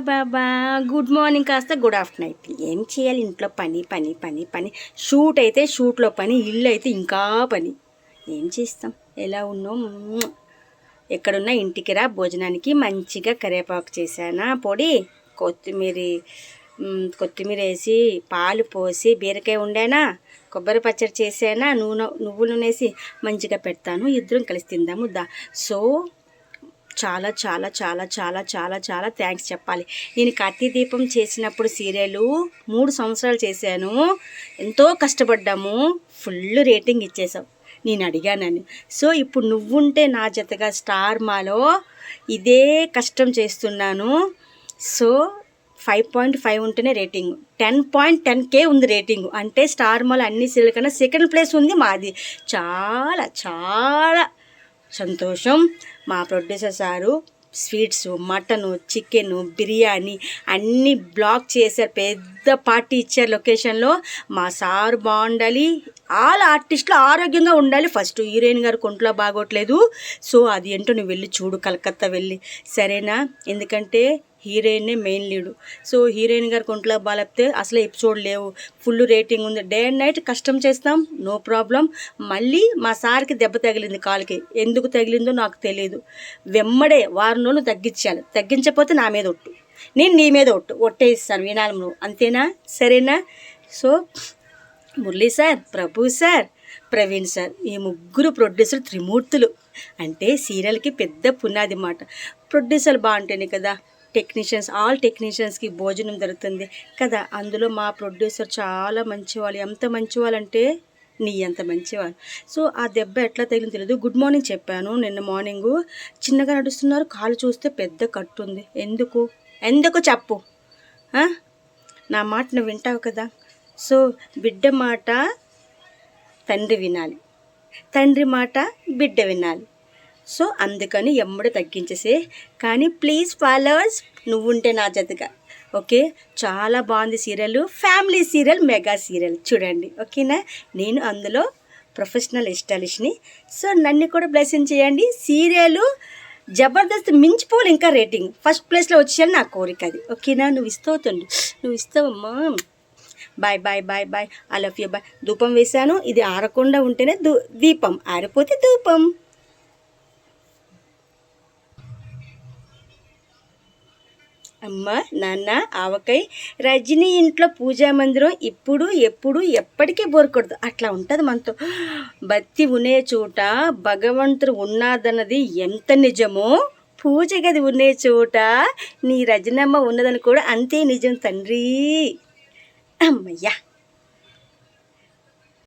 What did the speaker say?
బాబా good morning కాస్త good afternoon అయిపోయింది. ఏం చేయాలి ఇంట్లో పని పని పని పని. షూట్ అయితే షూట్లో పని, ఇల్లు అయితే ఇంకా పని. ఏం చేస్తాం, ఎలా ఉన్నాం. ఎక్కడున్నా ఇంటికి రా భోజనానికి. మంచిగా కరివేపాకు చేశానా పొడి, కొత్తిమీర వేసి పాలు పోసి బీరకాయ వండానా, కొబ్బరి పచ్చడి చేసానా, నువ్వుల నూనె వేసి మంచిగా పెడతాను, ఇద్దరం కలిసి తిందాము దా. సో చాలా చాలా చాలా చాలా చాలా చాలా థ్యాంక్స్ చెప్పాలి. నేను కార్తీక దీపం చేసినప్పుడు సీరియల్ 3 సంవత్సరాలు చేశాను, ఎంతో కష్టపడ్డాము, ఫుల్ రేటింగ్ ఇచ్చేసావు. నేను అడిగానని. సో ఇప్పుడు నువ్వుంటే నా జతగా స్టార్ మాలో ఇదే కష్టం చేస్తున్నాను. సో 5.5 ఉంటేనే రేటింగ్, 10.10K ఉంది రేటింగ్. అంటే స్టార్ మాలో అన్ని సీరియల్ కన్నా సెకండ్ ప్లేస్ ఉంది మాది. చాలా చాలా సంతోషం. మా producer sir sweets, mutton, chicken, biryani అన్నీ బ్లాక్ చేశారు, పెద్ద పార్టీ ఇచ్చారు లొకేషన్లో. మా సారు బాగుండాలి, ఆల్ ఆర్టిస్టులు ఆరోగ్యంగా ఉండాలి. ఫస్ట్ హీరోయిన్ గారు కొంట్లో బాగోట్లేదు, సో అది ఏంటో నువ్వు వెళ్ళి చూడు కలకత్తా వెళ్ళి, సరేనా? ఎందుకంటే హీరోయిన్నే మెయిన్ లీడు. సో హీరోయిన్ గారు కొంట్లో బాగాలేకపోతే అసలు ఎపిసోడ్ లేవు, ఫుల్ రేటింగ్ ఉంది. డే అండ్ నైట్ కష్టం చేస్తాం, నో ప్రాబ్లం. మళ్ళీ మా సార్కి దెబ్బ తగిలింది కాలుకి, ఎందుకు తగిలిందో నాకు తెలియదు. వెమ్మడే వారం రోజులు తగ్గించాలి, తగ్గించకపోతే నా మీద ఒట్టు, నేను నీ మీద ఒట్టేస్తాను, వినాలి నువ్వు, అంతేనా? సరేనా? సో మురళీ సార్, ప్రభు సార్, ప్రవీణ్ సార్, ఈ ముగ్గురు ప్రొడ్యూసర్లు త్రిమూర్తులు. అంటే సీరియల్కి పెద్ద పునాది మాట. ప్రొడ్యూసర్లు బాగుంటేనే కదా టెక్నీషియన్స్, ఆల్ టెక్నీషియన్స్కి భోజనం దొరుకుతుంది కదా. అందులో మా ప్రొడ్యూసర్ చాలా మంచివాళ్ళు. ఎంత మంచివాళ్ళంటే నీ అంత మంచివాళ్ళు. సో ఆ దెబ్బ ఎట్లా తగిలింది తెలియదు. గుడ్ మార్నింగ్ చెప్పాను నిన్న మార్నింగు, చిన్నగా నడుస్తున్నారు, కాలు చూస్తే పెద్ద కట్టుంది. ఎందుకు చెప్పు, నా మాట నువ్వు వింటావు కదా. సో బిడ్డ మాట తండ్రి వినాలి, తండ్రి మాట బిడ్డ వినాలి. సో అందుకని ఎమ్మడే తగ్గించేసే. కానీ ప్లీజ్ ఫాలోవర్స్, నువ్వుంటే నా జతగా, ఓకే? చాలా బాగుంది serial, family serial, mega serial చూడండి, ఓకేనా? నేను అందులో ప్రొఫెషనల్ స్టైలిష్ని. సో నన్ను కూడా బ్లెస్సింగ్ చేయండి. సీరియల్ జబర్దస్త్ మించిపోవాలి, ఇంకా రేటింగ్ ఫస్ట్ ప్లేస్లో వచ్చేయాలి నా కోరిక అది, ఓకేనా? నువ్వు ఇస్తావమ్మా. Bye bye bye bye, I love you, bye. ధూపం వేశాను, ఇది ఆరకుండా ఉంటేనే దీపం, ఆరిపోతే ధూపం. అమ్మ నాన్న ఆవకాయ, రజనీ ఇంట్లో పూజా మందిరం, ఇప్పుడు ఎప్పుడు ఎప్పటికీ బోరకూడదు, అట్లా ఉంటుంది మనతో. భక్తి ఉనే చోట భగవంతుడు ఉన్నాదన్నది ఎంత నిజమో, పూజ గది ఉనే చోట నీ రజనమ్మ ఉన్నదని కూడా అంతే నిజం తండ్రి. అమ్మయ్యా.